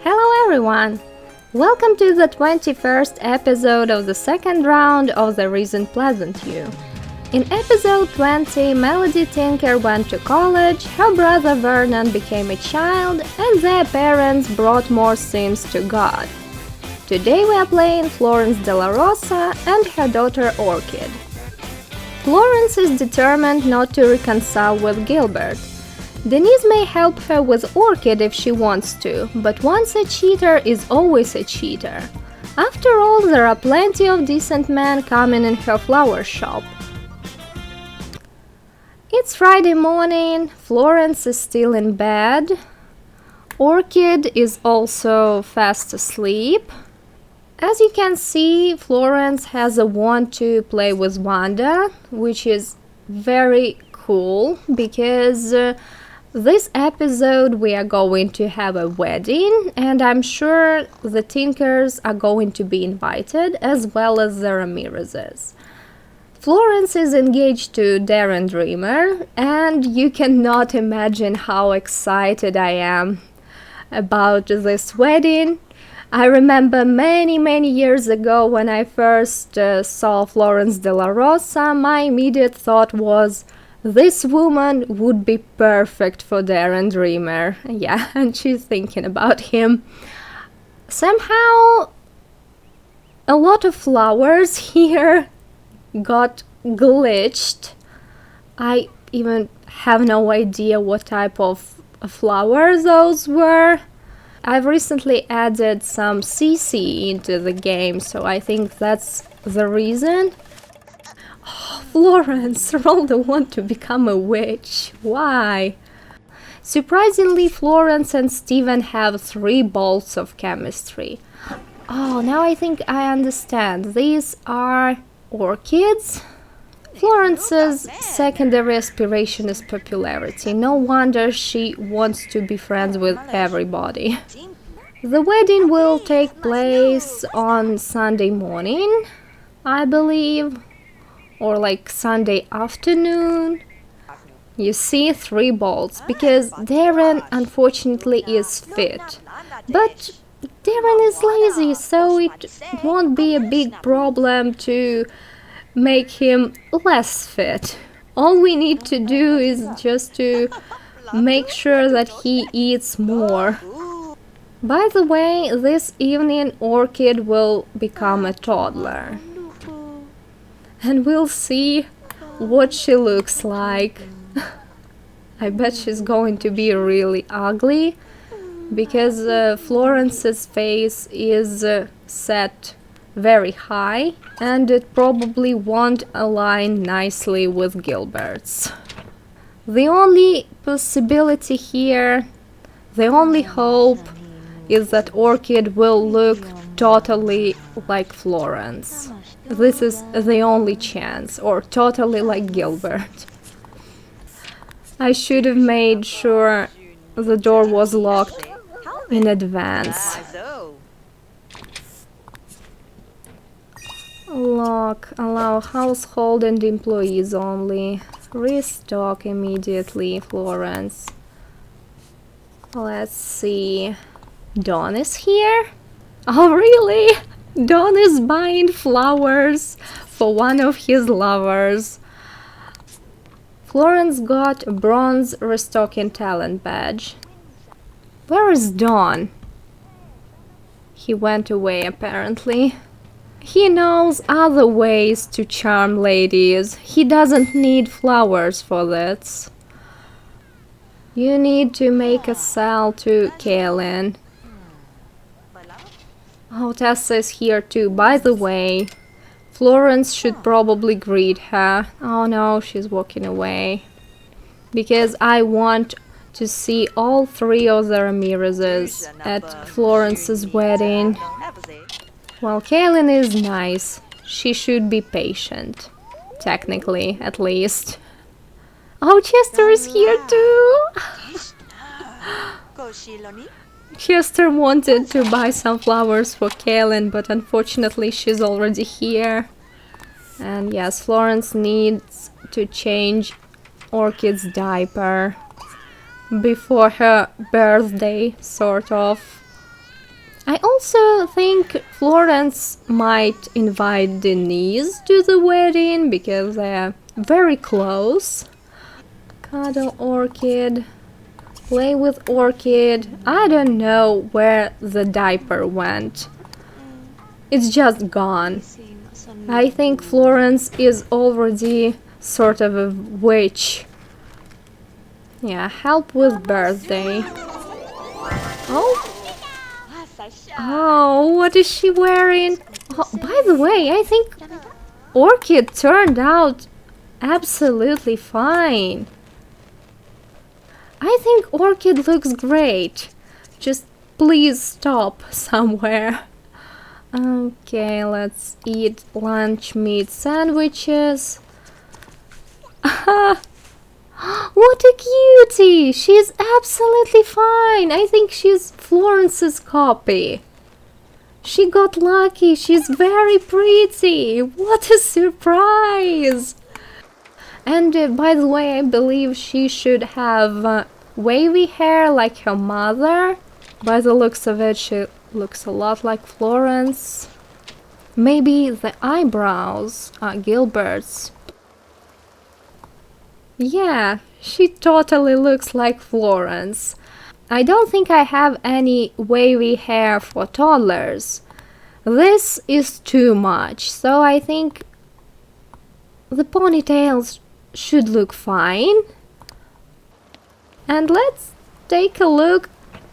Hello everyone! Welcome to the 21st episode of the second round of the Reasoned Pleasantview. In episode 20, Melody Tinker went to college, her brother Vernon became a child, and their parents brought more sins to God. Today we are playing Florence Delarosa and her daughter Orchid. Florence is determined not to reconcile with Gilbert. Denise may help her with Orchid if she wants to, but once a cheater is always a cheater. After all, there are plenty of decent men coming in her flower shop. It's Friday morning, Florence is still in bed. Orchid is also fast asleep. As you can see, Florence has a wand to play with Wanda, which is very cool because this episode we are going to have a wedding, and I'm sure the Tinkers are going to be invited as well as the Ramirezes. Florence is engaged to Darren Dreamer, and you cannot imagine how excited I am about this wedding. I remember many years ago when I first saw Florence Delarosa, my immediate thought was, this woman would be perfect for Darren Dreamer. Yeah, and she's thinking about him. Somehow, a lot of flowers here got glitched. I even have no idea what type of flowers those were. I've recently added some CC into the game, so I think that's the reason. Oh, Florence, Rolda want to become a witch. Why? Surprisingly, Florence and Steven have 3 bolts of chemistry. Oh, now I think I understand. These are orchids? Florence's secondary aspiration is popularity. No wonder she wants to be friends with everybody. The wedding will take place on Sunday morning, I believe, or like Sunday afternoon. You see, 3 bolts, because Darren unfortunately is fit. But Darren is lazy, so it won't be a big problem to make him less fit. All we need to do is just to make sure that he eats more. By the way, this evening Orchid will become a toddler. And we'll see what she looks like. I bet she's going to be really ugly, because Florence's face is set very high, and it probably won't align nicely with Gilbert's. The only possibility here, the only hope, is that Orchid will look totally like Florence. This is the only chance, or totally like Gilbert. I should have made sure the door was locked in advance. Lock, allow household and employees only. Restock immediately, Florence. Let's see. Don is here? Oh, really? Don is buying flowers for one of his lovers. Florence got a bronze restocking talent badge. Where is Don? He went away, apparently. He knows other ways to charm ladies. He doesn't need flowers for this. You need to make a sell to Kaylin. Oh, Tessa is here too. By the way, Florence should probably greet her. Oh no, she's walking away. Because I want to see all 3 of the Ramirezes at Florence's wedding. Well, Kaylin is nice. She should be patient. Technically, at least. Oh, Chester is here too! Chester wanted to buy some flowers for Kaylin, but unfortunately she's already here. And yes, Florence needs to change Orchid's diaper before her birthday, sort of. I also think Florence might invite Denise to the wedding because they're very close. Cuddle Orchid, play with Orchid. I don't know where the diaper went. It's just gone. I think Florence is already sort of a witch. Yeah, help with birthday. Oh! Oh, what is she wearing? Oh, by the way, I think Orchid turned out absolutely fine. I think Orchid looks great. Just please stop somewhere. Okay, let's eat lunch meat sandwiches. What a cutie! She's absolutely fine. I think she's Florence's copy. She got lucky. She's very pretty. What a surprise! And by the way, I believe she should have wavy hair like her mother. By the looks of it, she looks a lot like Florence. Maybe the eyebrows are Gilbert's. Yeah, she totally looks like Florence. I don't think I have any wavy hair for toddlers. This is too much, so I think the ponytails should look fine. And let's take a look.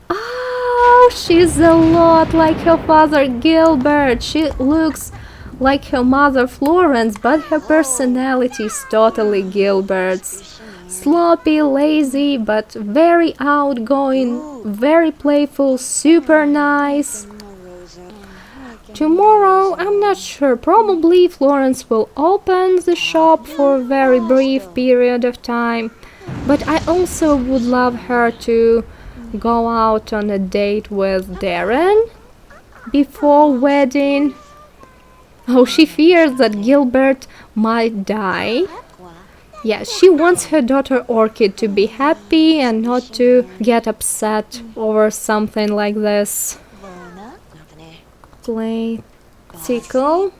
Oh, she's a lot like her father Gilbert. She looks like her mother Florence, but her personality is totally Gilbert's. Sloppy, lazy, but very outgoing, very playful, super nice. Tomorrow, I'm not sure, probably Florence will open the shop for a very brief period of time, but I also would love her to go out on a date with Darren before wedding. Oh, she fears that Gilbert might die. Yeah, she wants her daughter Orchid to be happy and not to get upset over something like this. Play, tickle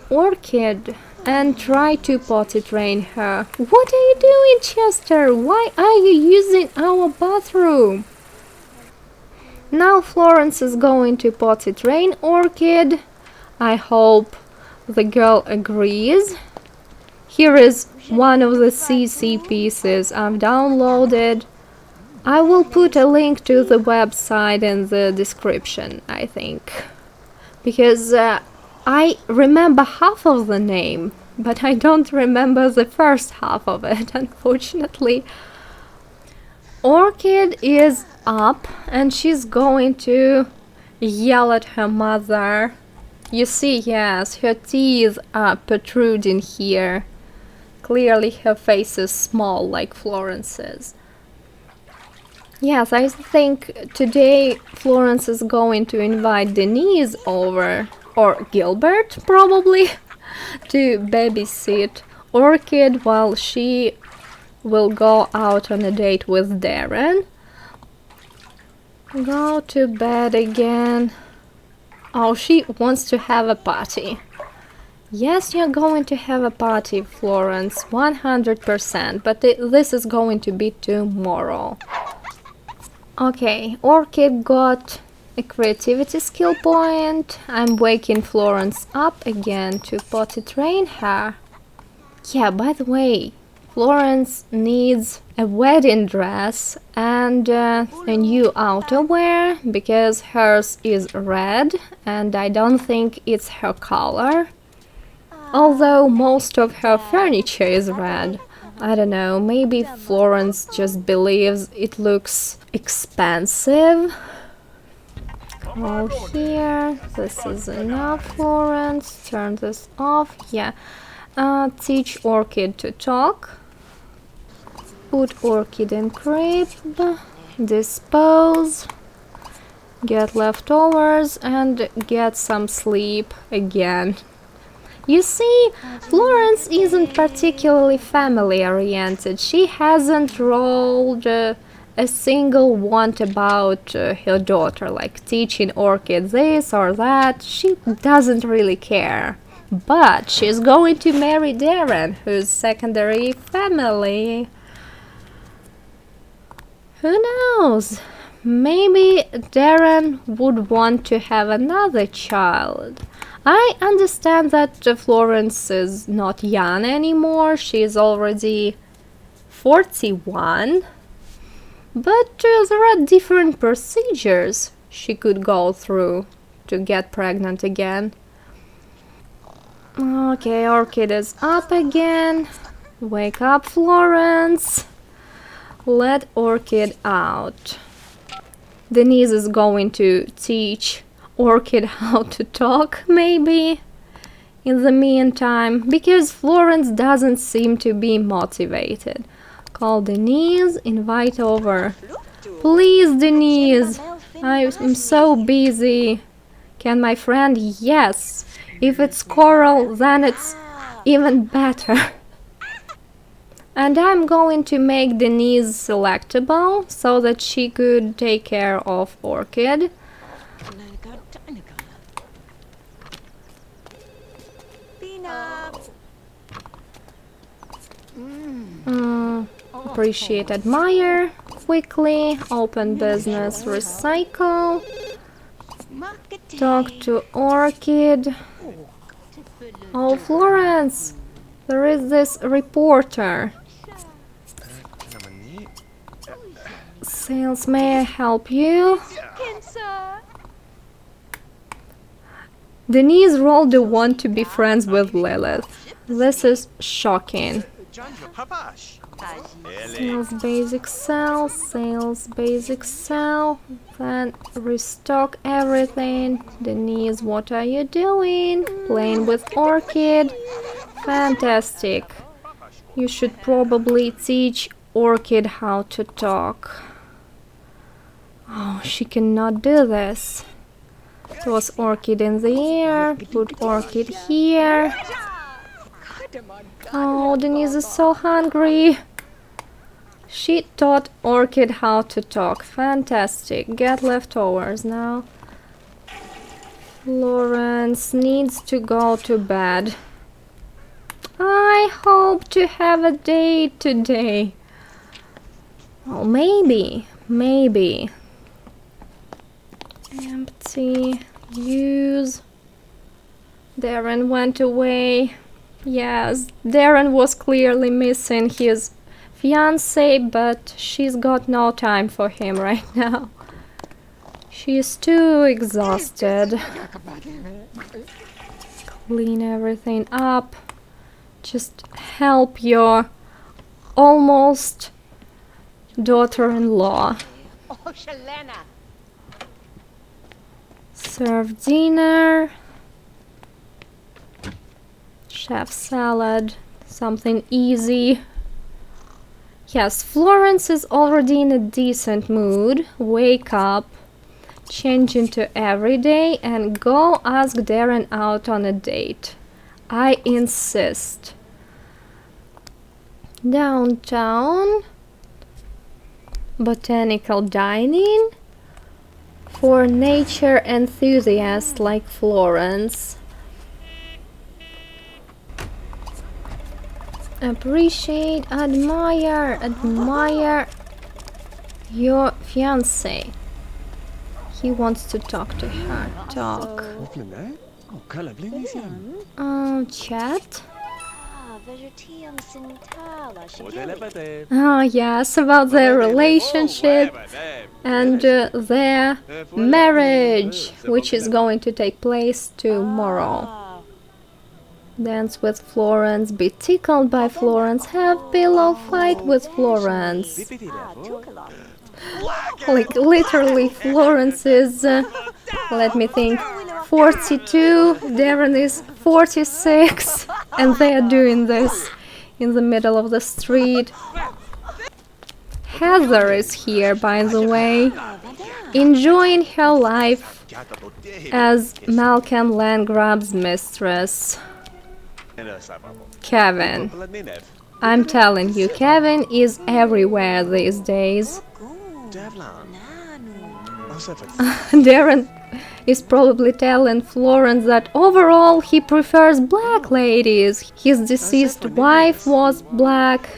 Orchid and try to potty train her. What are you doing, Chester? Why are you using our bathroom? Now Florence is going to potty train Orchid. I hope the girl agrees. Here is one of the CC pieces I've downloaded. I will put a link to the website in the description, I think. Because I remember half of the name, but I don't remember the first half of it, unfortunately. Orchid is up and she's going to yell at her mother. You see, yes, her teeth are protruding here. Clearly her face is small like Florence's. Yes, I think today Florence is going to invite Denise over, or Gilbert probably, to babysit Orchid while she will go out on a date with Darren. Go to bed again. Oh, she wants to have a party. Yes, you're going to have a party, Florence, 100%, but this is going to be tomorrow. Okay, Orchid got a creativity skill point. I'm waking Florence up again to potty train her. Yeah, by the way, Florence needs a wedding dress and a new outerwear because hers is red and I don't think it's her color. Although most of her furniture is red. I don't know, maybe Florence just believes it looks expensive. Go here, this is enough, Florence, turn this off, yeah. Teach Orchid to talk. Put Orchid in crib, dispose, get leftovers and get some sleep again. You see, Florence isn't particularly family oriented. She hasn't rolled a single want about her daughter, like teaching Orchid this or that. She doesn't really care. But she's going to marry Darren, who's secondary family. Who knows? Maybe Darren would want to have another child. I understand that Florence is not young anymore. She is already 41. But there are different procedures she could go through to get pregnant again. Okay, Orchid is up again. Wake up, Florence. Let Orchid out. Denise is going to teach Orchid how to talk, maybe, in the meantime, because Florence doesn't seem to be motivated. Call Denise, invite over. Please, Denise, I'm so busy. Can my friend? Yes. If it's Coral, then it's even better. And I'm going to make Denise selectable so that she could take care of Orchid. Appreciate, admire, quickly, open business, recycle, talk to Orchid. Oh, Florence, there is this reporter. Sales, may I help you? Denise rolled a 1 to be friends with Lilith. This is shocking. Sales basic sell, sales basic sell, then restock everything. Denise, what are you doing? Playing with Orchid? Fantastic. You should probably teach Orchid how to talk. Oh, she cannot do this. Toss Orchid in the air, put Orchid here. Oh, Denise is so hungry. She taught Orchid how to talk. Fantastic. Get leftovers now. Florence needs to go to bed. I hope to have a date today. Well, maybe. Empty. Use. Darren went away. Yes, Darren was clearly missing his fiancée, but she's got no time for him right now. She's too exhausted. Clean everything up. Just help your almost daughter-in-law. Serve dinner. Chef salad. Something easy. Yes, Florence is already in a decent mood. Wake up, change into everyday, and go ask Darren out on a date. I insist. Downtown. Botanical dining. For nature enthusiasts like Florence. Appreciate, admire your fiancé. He wants to talk to her. Talk. Chat. Oh yes, about their relationship and their marriage, which is going to take place tomorrow. Dance with Florence, be tickled by Florence, have pillow fight with Florence. Like literally Florence is, let me think, 42, Darren is 46, and they are doing this in the middle of the street. Heather is here, by the way, enjoying her life as Malcolm Landgrab's mistress. Kevin. I'm telling you, Kevin is everywhere these days. Darren is probably telling Florence that overall he prefers black ladies. His deceased wife was black.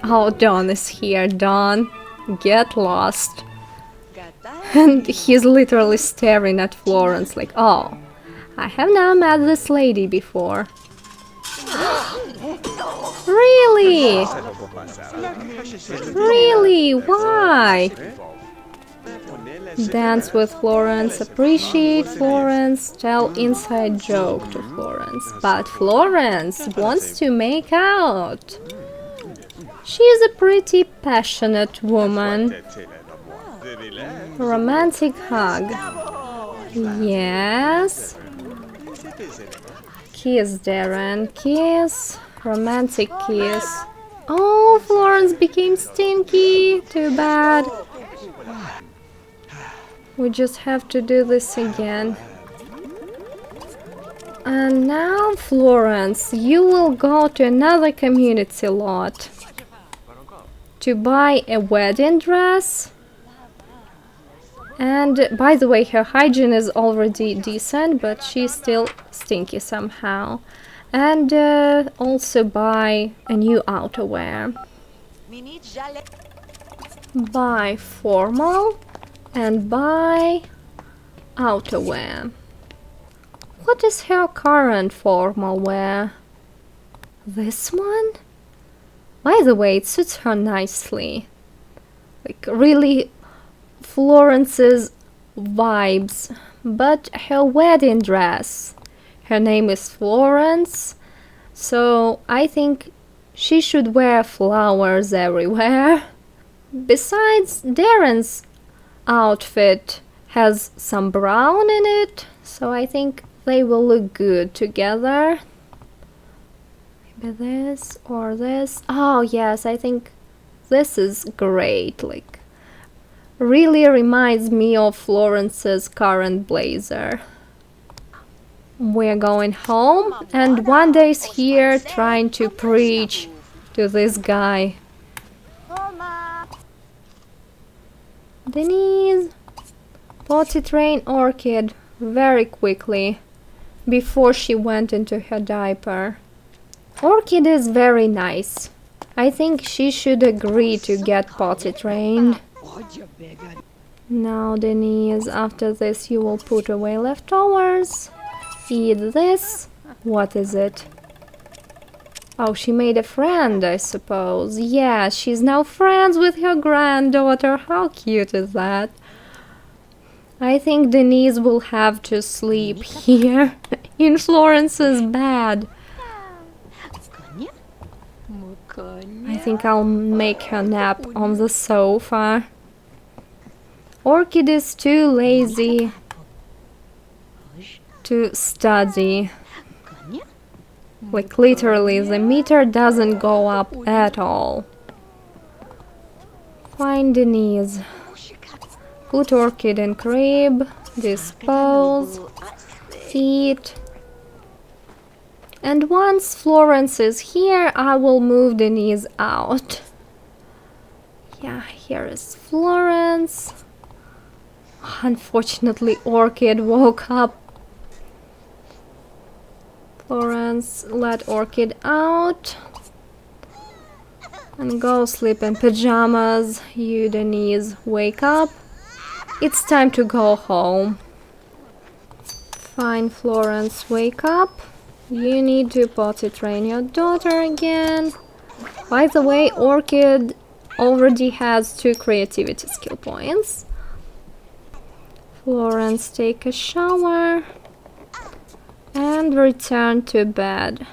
Oh, Don is here, Don. Get lost. And he's literally staring at Florence like, oh, I have never met this lady before. Really? Really? Why? Dance with Florence, appreciate Florence, tell inside joke to Florence. But Florence wants to make out. She's a pretty passionate woman. Romantic hug. Yes. Kiss, Darren, kiss. Romantic kiss. Oh, Florence became stinky. Too bad. We just have to do this again. And now, Florence, you will go to another community lot to buy a wedding dress. And by the way, her hygiene is already decent, but she's still stinky somehow. And also buy a new outerwear. Buy formal and buy outerwear. What is her current formal wear? This one? By the way, it suits her nicely. Like really Florence's vibes. But her wedding dress. Her name is Florence, so I think she should wear flowers everywhere. Besides, Darren's outfit has some brown in it, so I think they will look good together. Maybe this or this. Oh yes, I think this is great. Like, really reminds me of Florence's current blazer. We're going home, and one day's here trying to preach to this guy. Denise, potty train Orchid very quickly before she went into her diaper. Orchid is very nice. I think she should agree to get potty trained. Now, Denise, after this you will put away leftovers. Eat this. What is it? Oh, she made a friend, I suppose. Yeah, she's now friends with her granddaughter. How cute is that? I think Denise will have to sleep here in Florence's bed. I think I'll make her nap on the sofa. Orchid is too lazy to study. Like literally, the meter doesn't go up at all. Find Denise. Put Orchid in crib. Dispose. Feed. And once Florence is here, I will move Denise out. Yeah, here is Florence. Unfortunately, Orchid woke up. Florence, let Orchid out. And go sleep in pajamas. You, Denise, wake up. It's time to go home. Fine, Florence, wake up. You need to potty train your daughter again. By the way, Orchid already has 2 creativity skill points. Florence, take a shower and return to bed.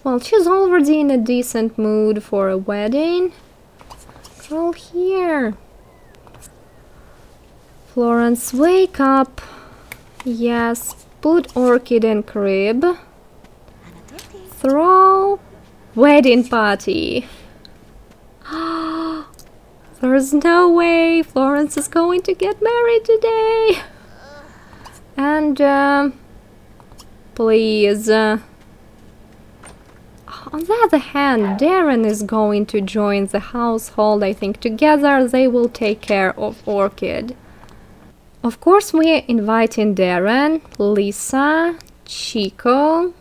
Well, she's already in a decent mood for a wedding. Girl, here. Florence, wake up. Yes, put Orchid in crib. Throw wedding party. There's no way Florence is going to get married today. And please. On the other hand, Darren is going to join the household. I think together they will take care of Orchid. Of course, we are inviting Darren, Lisa, Chico.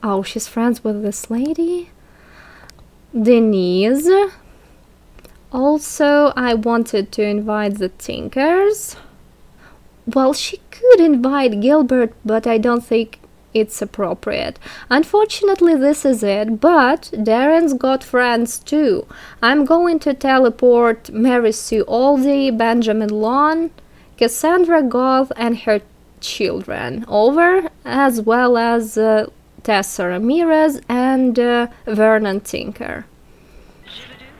Oh, she's friends with this lady. Denise. Also, I wanted to invite the Tinkers. Well, she could invite Gilbert, but I don't think it's appropriate. Unfortunately, this is it, but Darren's got friends too. I'm going to teleport Mary Sue Aldi, Benjamin Lawn, Cassandra Goth and her children over, as well as Tessa Ramirez and Vernon Tinker.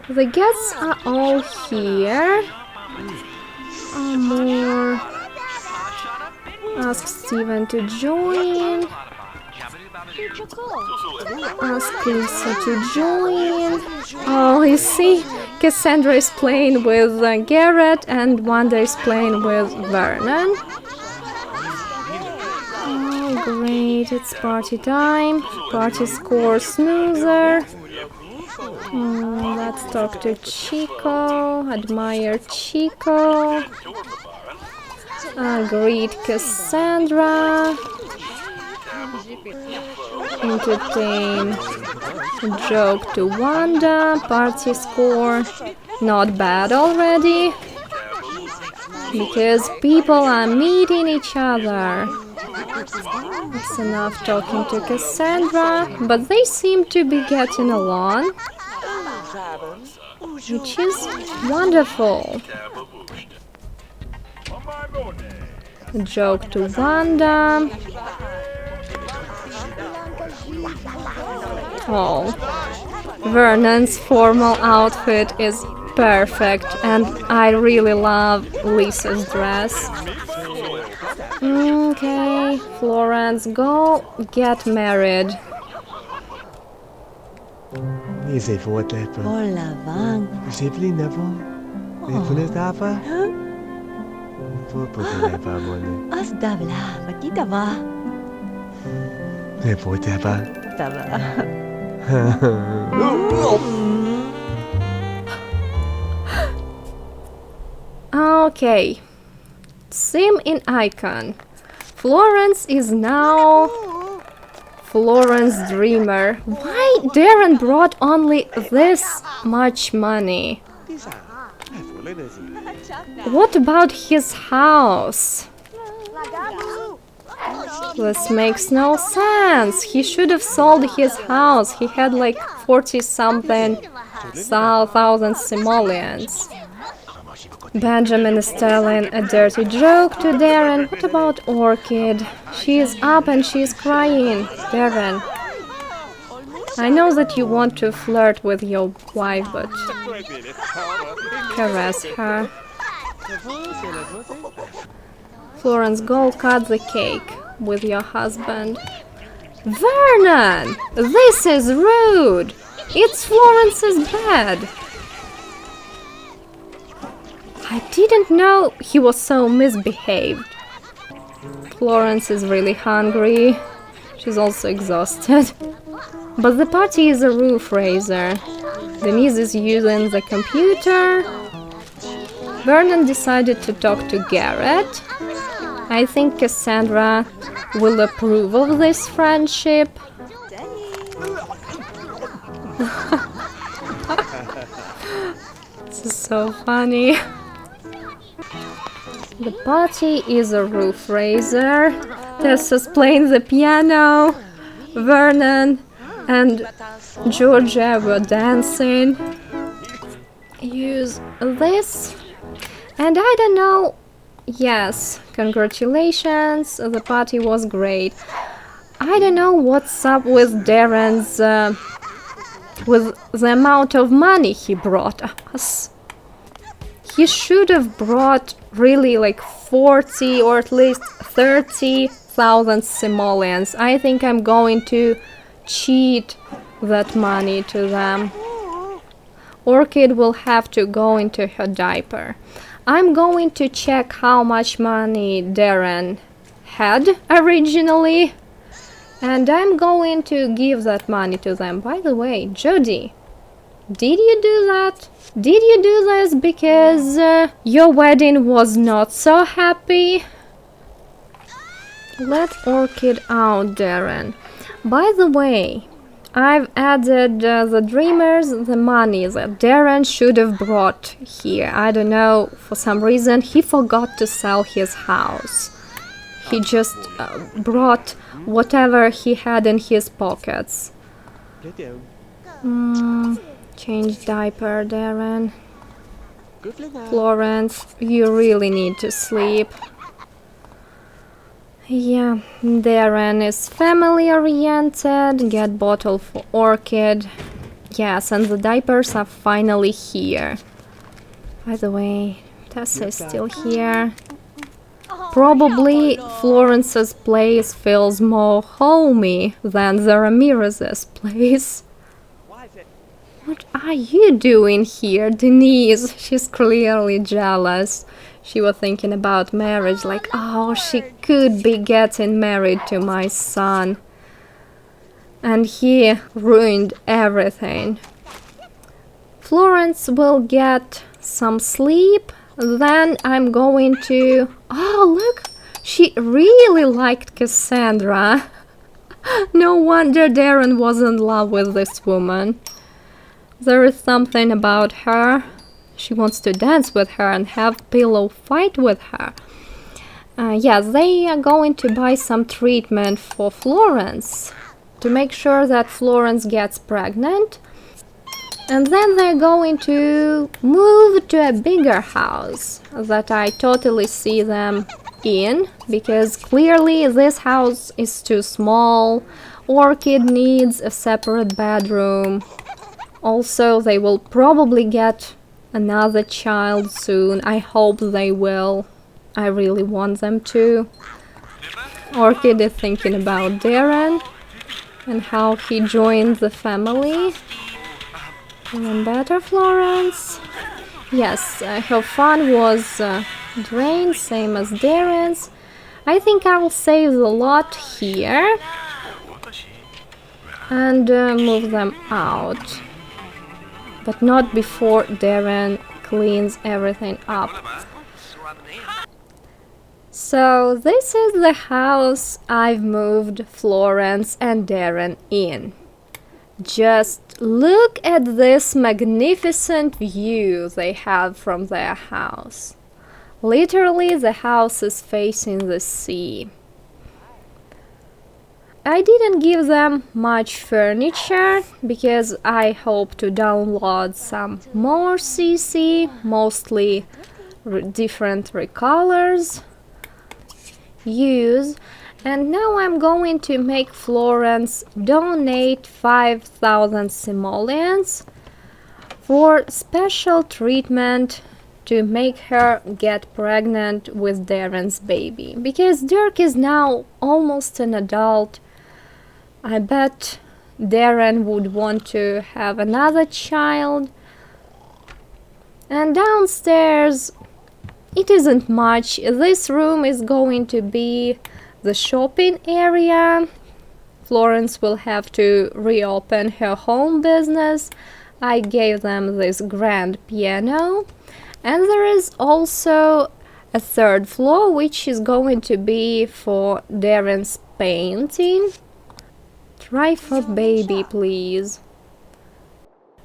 The guests are all here. More. Ask Steven to join. Ask Lisa to join. Oh, you see, Cassandra is playing with Garrett and Wanda is playing with Vernon. Oh, great, it's party time. Party score snoozer. Let's talk to Chico. Admire Chico. Greet Cassandra. Entertain. Joke to Wanda. Party score. Not bad already. Because people are meeting each other. It's enough talking to Cassandra, but they seem to be getting along, which is wonderful. Joke to Wanda. Oh, Vernon's formal outfit is perfect, and I really love Lisa's dress. Okay, Florence, go get married. Hola, Van. Asdabla, patita ba? Okay, sim in icon. Florence is now Florence Dreamer. Why Darren brought only this much money? What about his house? This makes no sense. He should have sold his house. He had like 40-something thousand simoleons. Benjamin is telling a dirty joke to Darren. What about Orchid? She is up and she is crying. Darren, I know that you want to flirt with your wife, but caress her. Florence, go cut the cake with your husband. Vernon! This is rude! It's Florence's bed! I didn't know he was so misbehaved. Florence is really hungry. She's also exhausted. But the party is a roof raiser. Denise is using the computer. Vernon decided to talk to Garrett. I think Cassandra will approve of this friendship. This is so funny. The party is a roof raiser. Tessa's playing the piano. Vernon and Georgia were dancing. Use this. And I don't know. Yes, congratulations. The party was great. I don't know what's up with Darren's with the amount of money he brought us. He should have brought really like 40 or at least 30,000 simoleons. I think I'm going to cheat that money to them. Orchid will have to go into her diaper. I'm going to check how much money Darren had originally. And I'm going to give that money to them. By the way, Jody, did you do that? Did you do this because your wedding was not so happy? Let Orchid out, Darren. By the way, I've added the dreamers, the money that Darren should have brought here. I don't know, for some reason he forgot to sell his house. He just brought whatever he had in his pockets. Change diaper, Darren. Florence, you really need to sleep. Yeah, Darren is family oriented. Get bottle for Orchid. Yes, and the diapers are finally here. By the way, Tessa is still here. Probably Florence's place feels more homey than the Ramirez's place. What are you doing here, Denise? She's clearly jealous. She was thinking about marriage, like, oh, she could be getting married to my son. And he ruined everything. Florence will get some sleep. Then I'm going to... Oh, look! She really liked Cassandra. No wonder Darren was in love with this woman. There is something about her. She wants to dance with her and have pillow fight with her. Yes, they are going to buy some treatment for Florence to make sure that Florence gets pregnant. And then they're going to move to a bigger house that I totally see them in, because clearly this house is too small. Orchid needs a separate bedroom. Also, they will probably get another child soon. I hope they will. I really want them to. Orchid is thinking about Darren and how he joined the family. Even better, Florence. Yes, her fun was drained, same as Darren's. I think I'll save the lot here and move them out. But not before Darren cleans everything up. So this is the house I've moved Florence and Darren in. Just look at this magnificent view they have from their house. Literally, the house is facing the sea. I didn't give them much furniture because I hope to download some more CC, mostly different recolors, use. And now I'm going to make Florence donate 5,000 simoleons for special treatment to make her get pregnant with Darren's baby. Because Dirk is now almost an adult. I bet Darren would want to have another child. And downstairs, it isn't much. This room is going to be the shopping area. Florence will have to reopen her home business. I gave them this grand piano. And there is also a third floor, which is going to be for Darren's painting. Try for baby, please.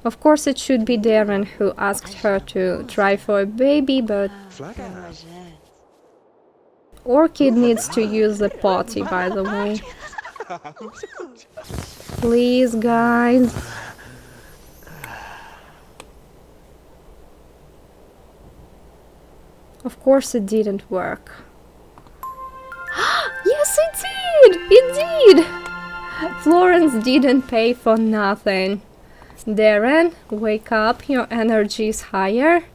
Of course, it should be Darren who asked her to try for a baby, but Orchid needs to use the potty, by the way. Please, guys. Of course, it didn't work. Yes, it did! It did! Florence didn't pay for nothing. Darren, wake up, your energy is higher.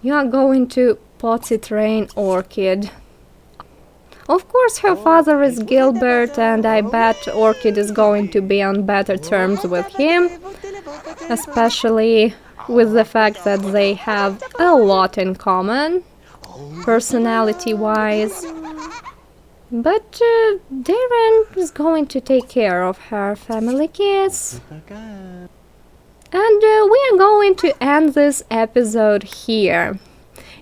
You are going to potty train Orchid. Of course, her father is Gilbert, and I bet Orchid is going to be on better terms with him, especially with the fact that they have a lot in common, personality-wise. But Darren is going to take care of her family kids. And we are going to end this episode here.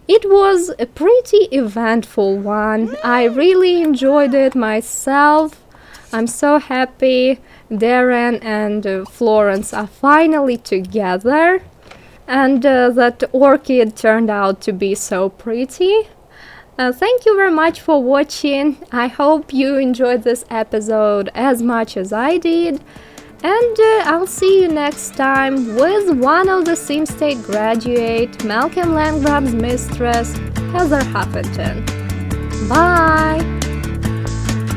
It was a pretty eventful one. I really enjoyed it myself. I'm so happy Darren and Florence are finally together, and that orchid turned out to be so pretty. Thank you very much for watching. I hope you enjoyed this episode as much as I did. And I'll see you next time with one of the Sim State graduate, Malcolm Landgrab's mistress, Heather Huffington. Bye!